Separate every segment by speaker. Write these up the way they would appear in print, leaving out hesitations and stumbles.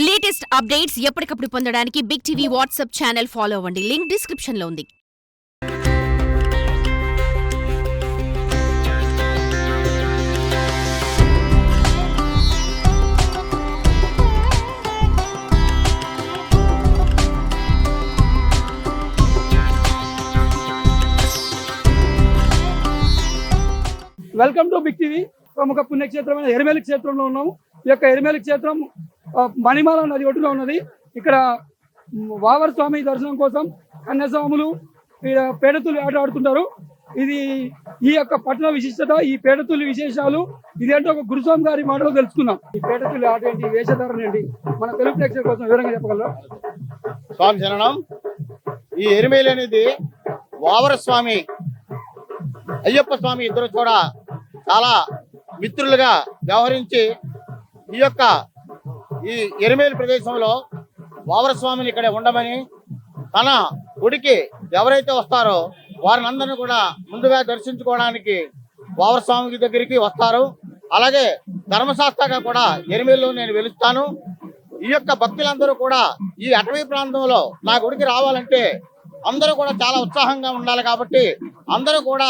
Speaker 1: Latest updates ఎప్పటికప్పుడు పొందడానికి big TV WhatsApp channel follow అవ్వండి. లింక్ డిస్క్రిప్షన్ లో ఉంది.
Speaker 2: Welcome to big TV. ప్రముఖ పుణ్యక్షేత్రమైన ఎరిమేలి క్షేత్రంలో ఉన్నాము. ఈ యొక్క ఎరిమేలి క్షేత్రం మణిమాల నది ఒడ్డులో ఉన్నది. ఇక్కడ వావర స్వామి దర్శనం కోసం కన్యాస్వాములు పేడతులు ఆట ఆడుతుంటారు. ఇది ఈ యొక్క పట్టణ విశిష్టత, ఈ పేడతుల్లి విశేషాలు ఇదేంటో ఒక గురుస్వామి గారి మాటలో తెలుసుకుందాం. ఈ పేడతుల్లి ఆట ఏంటి, వేషధారణ ఏంటి, మన తెలుగు ప్రేక్షకుల కోసం వివరంగా చెప్పగలరా?
Speaker 3: స్వామి శరణం. ఈ ఎరిమేలి అనేది వావర స్వామి అయ్యప్ప స్వామి ఇద్దరు కూడా చాలా మిత్రులుగా వ్యవహరించి ఈ ఎరిమేలి ప్రదేశంలో వావర స్వామిని ఇక్కడ ఉండమని, తన గుడికి ఎవరైతే వస్తారో వారిని అందరినీ కూడా ముందుగా దర్శించుకోవడానికి వావర స్వామి దగ్గరికి వస్తారు. అలాగే ధర్మశాస్త్రగా కూడా ఎరిమేలిలో నేను వెలుస్తాను. ఈ యొక్క భక్తులందరూ కూడా ఈ అటవీ ప్రాంతంలో నా గుడికి రావాలంటే అందరూ కూడా చాలా ఉత్సాహంగా ఉండాలి. కాబట్టి అందరూ కూడా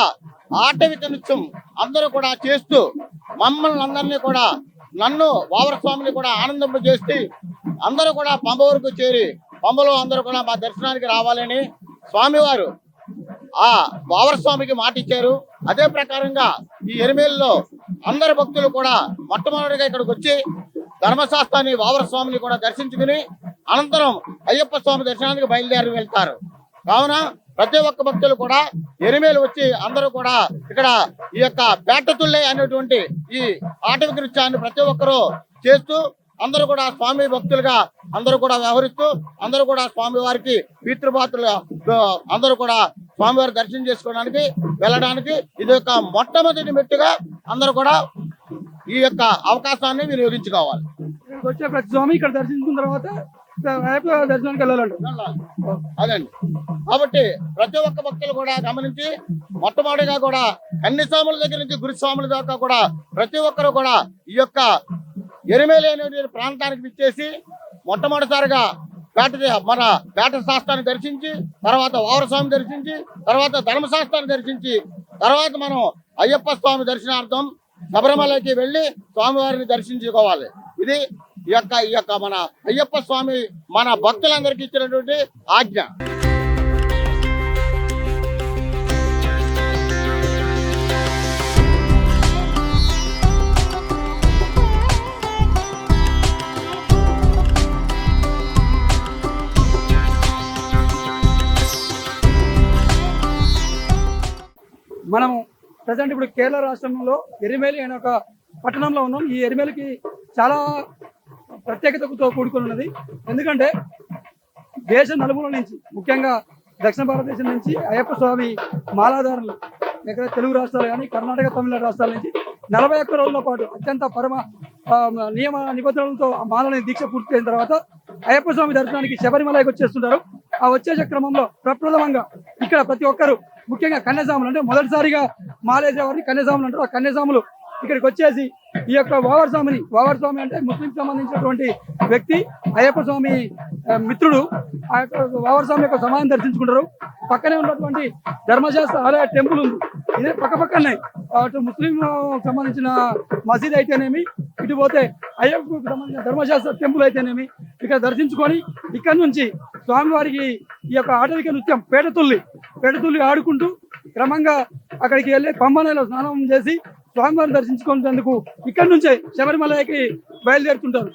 Speaker 3: ఆటవిక నృత్యం అందరూ కూడా చేస్తూ మమ్మల్ని అందరినీ కూడా, నన్ను వావర స్వామిని కూడా ఆనందింపజేసి అందరూ కూడా పంబ వరకు చేరి పంబలో అందరూ కూడా మా దర్శనానికి రావాలని స్వామివారు ఆ వావర స్వామికి మాట ఇచ్చారు. అదే ప్రకారంగా ఈ ఎరిమేలిలో అందరు భక్తులు కూడా మొట్టమొదటిగా ఇక్కడికి వచ్చి ధర్మశాస్త్రాన్ని వావర స్వామిని కూడా దర్శించుకుని అనంతరం అయ్యప్ప స్వామి దర్శనానికి బయలుదేరి వెళ్తారు. కావున ప్రతి ఒక్క భక్తులు కూడా ఎరిమేలి వచ్చి అందరూ కూడా ఇక్కడ ఈ యొక్క పేటతుల్లే అనేటువంటి ఈ ఆటవిక నృత్యాన్ని ప్రతి ఒక్కరూ చేస్తూ అందరూ కూడా స్వామి భక్తులుగా అందరూ కూడా వ్యవహరిస్తూ అందరూ కూడా స్వామి వారికి పితృపాత్రులు అందరూ కూడా స్వామివారి దర్శనం చేసుకోవడానికి వెళ్ళడానికి ఇది ఒక మొట్టమొదటి మెట్టుగా అందరూ కూడా ఈ యొక్క అవకాశాన్ని వినియోగించుకోవాలి.
Speaker 2: వచ్చే ప్రతి స్వామి ఇక్కడ దర్శించుకున్న తర్వాత దర్శనానికి వెళ్ళాలంట.
Speaker 3: అదండి. కాబట్టి ప్రతి ఒక్క భక్తులు కూడా గమనించి మొట్టమొదటిగా కూడా కన్యస్వాముల దగ్గర నుంచి గురుస్వాముల దాకా కూడా ప్రతి ఒక్కరు కూడా ఈ యొక్క ఎరిమేలి అనే ప్రాంతానికి విచ్చేసి మొట్టమొదటిసారిగా మన పేట శాస్త్రాన్ని దర్శించి, తర్వాత వావర స్వామి దర్శించి, తర్వాత ధర్మశాస్త్రాన్ని దర్శించి, తర్వాత మనం అయ్యప్ప స్వామి దర్శనార్థం శబరిమలకి వెళ్ళి స్వామివారిని దర్శించుకోవాలి. ఇది ఈ యొక్క మన అయ్యప్ప స్వామి మన భక్తులందరికీ ఇచ్చినటువంటి ఆజ్ఞ.
Speaker 2: మనము ప్రజెంట్ ఇప్పుడు కేరళ రాష్ట్రంలో ఎరిమేలి అనే ఒక పట్టణంలో ఉన్నాం. ఈ ఎరిమేలికి చాలా ప్రత్యేకతతో కూడుకుని ఉన్నది. ఎందుకంటే దేశ నలుమూల నుంచి, ముఖ్యంగా దక్షిణ భారతదేశం నుంచి అయ్యప్ప స్వామి మాలాధారులు ఇక్కడ తెలుగు రాష్ట్రాలు కానీ కర్ణాటక తమిళనాడు రాష్ట్రాల నుంచి 41 రోజుల పాటు అత్యంత నియమ నిబంధనలతో ఆ మాలని దీక్ష పూర్తి అయిన తర్వాత అయ్యప్ప స్వామి దర్శనానికి శబరిమలకి వచ్చేస్తుంటారు. ఆ వచ్చేసే క్రమంలో ప్రప్రథమంగా ఇక్కడ ప్రతి ఒక్కరు, ముఖ్యంగా కన్యాస్వాములు, అంటే మొదటిసారిగా మాలేసే వారిని కన్యాస్వాములు అంటారు. ఆ కన్యాస్వాములు ఇక్కడికి వచ్చేసి ఈ యొక్క వావర స్వామి అంటే ముస్లిం సంబంధించినటువంటి వ్యక్తి, అయ్యప్ప స్వామి మిత్రుడు. ఆ యొక్క వావర స్వామి యొక్క సమాధిని దర్శించుకుంటారు. పక్కనే ఉన్నటువంటి ధర్మశాస్త్ర ఆలయ టెంపుల్ ఉంది. ఇదే పక్కనే అటు ముస్లిం సంబంధించిన మసీద్ అయితేనేమి, ఇటు పోతే అయ్యప్పకు సంబంధించిన ధర్మశాస్త్ర టెంపుల్ అయితేనేమి ఇక్కడ దర్శించుకొని ఇక్కడ నుంచి స్వామివారికి ఈ యొక్క ఆటవిక నృత్యం పేడతుల్లి ఆడుకుంటూ క్రమంగా అక్కడికి వెళ్ళి పంబనలో స్నానం చేసి స్వామివారిని దర్శించుకునేందుకు ఇక్కడి నుంచే శబరిమలకి బయలుదేరుతుంటారు.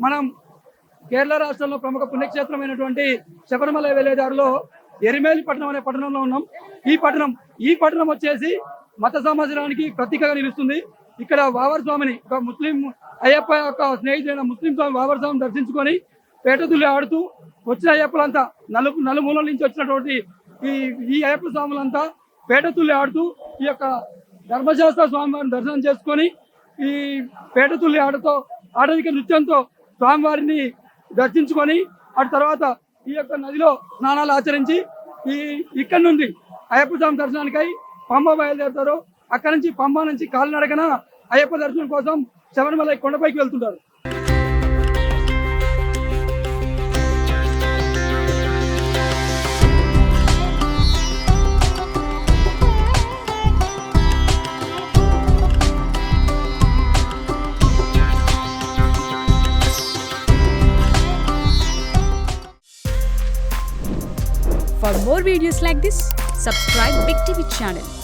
Speaker 2: మనం కేరళ రాష్ట్రంలో ప్రముఖ పుణ్యక్షేత్రమైనటువంటి శబరిమల వెళ్ళేదారిలో ఎరిమేలి పట్టణం అనే పట్టణంలో ఉన్నాం. ఈ పట్టణం వచ్చేసి మత సమాచారానికి ప్రతీకగా నిలుస్తుంది. ఇక్కడ వావర స్వామిని, ఒక ముస్లిం అయ్యప్ప యొక్క స్నేహితుడైన ముస్లిం స్వామి వావర స్వామిని దర్శించుకొని పేటతుల్లి ఆడుతూ వచ్చిన అయ్యప్పలంతా నలుమూలల నుంచి వచ్చినటువంటి ఈ అయ్యప్ప స్వాములంతా పేటతుల్లి ఆడుతూ ఈ యొక్క ధర్మశాస్త్ర స్వామివారిని దర్శనం చేసుకొని ఈ పేటతుల్లి ఆటతో ఆటవిక నృత్యంతో స్వామివారిని దర్శించుకొని అటు తర్వాత ఈ యొక్క నదిలో స్నానాలు ఆచరించి ఇక్కడ నుండి అయ్యప్ప స్వామి దర్శనానికై పంబ బయలుదేరుతారు. అక్కడ నుంచి పంబ నుంచి కాలినడకన అయ్యప్ప దర్శనం కోసం శబరిమల కొండపైకి వెళ్తుంటారు.
Speaker 4: For more videos like this, subscribe Big TV channel.